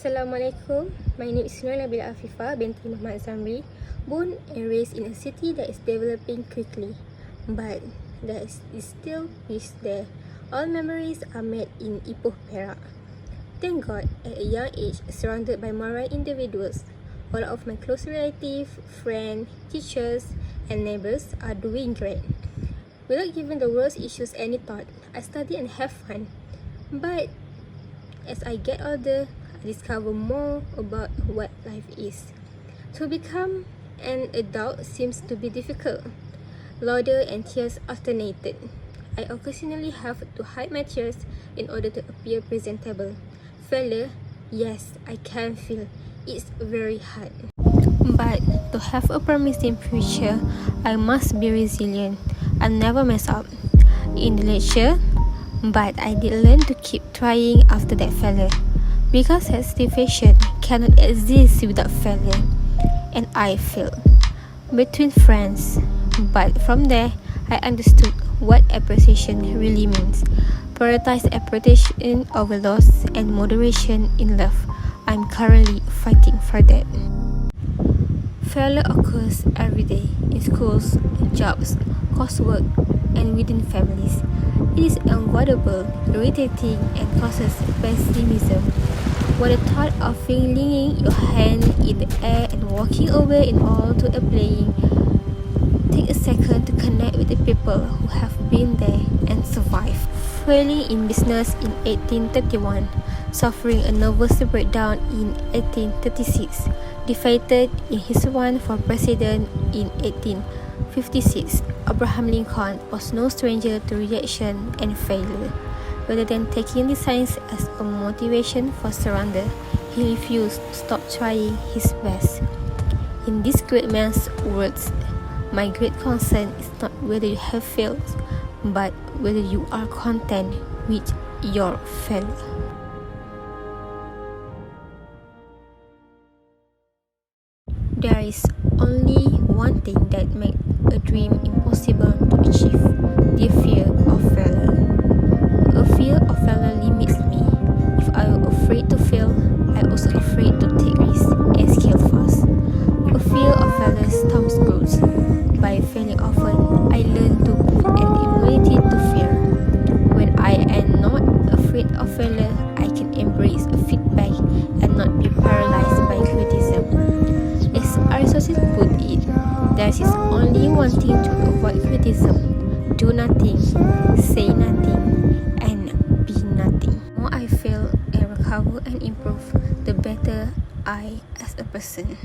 Assalamualaikum. My name is Nur Nabila Afifah binti Muhammad Zamri, born and raised in a city that is developing quickly, but there is still peace there. All memories are made in Ipoh, Perak. Thank God, at a young age, surrounded by moral individuals, all of my close relatives, friends, teachers, and neighbors are doing great. Without giving the world's issues any thought, I study and have fun. But as I get older, I discover more about what life is. To become an adult seems to be difficult. Laughter and tears alternated. I occasionally have to hide my tears in order to appear presentable. Failure, yes, I can feel. It's very hard. But to have a promising future, I must be resilient. I'll never mess up in the lecture, but I did learn to keep trying after that failure. Because satisfaction cannot exist without failure, and I failed between friends. But from there, I understood what appreciation really means. Prioritize appreciation over loss and moderation in love. I'm currently fighting for that. Failure occurs every day in schools, jobs, coursework, and within families. It is unavoidable, irritating, and causes pessimism. What the thought of flinging your hand in the air and walking away in all to a playing. Take a second to connect with the people who have been there and survived. Failing in business in 1831, suffering a nervous breakdown in 1836, defeated in his run for president in 1856. Abraham Lincoln was no stranger to rejection and failure. Rather than taking the science as a motivation for surrender, he refused to stop trying his best. In this great man's words, my great concern is not whether you have failed, but whether you are content with your failure. There is only one thing that makes a dream impossible to achieve: the fear of failure. A fear of failure limits me. If I am afraid to fail, I am also afraid to take risks and scale fast. A fear of failure stunts growth. By failing often, I learn to put an immunity to fear. When I am not afraid of failure, I can embrace feedback and not be paralyzed by criticism. As Aristotle put it, there is only one thing to avoid criticism: do nothing, say nothing, and be nothing. The more I fail and recover and improve, the better I as a person.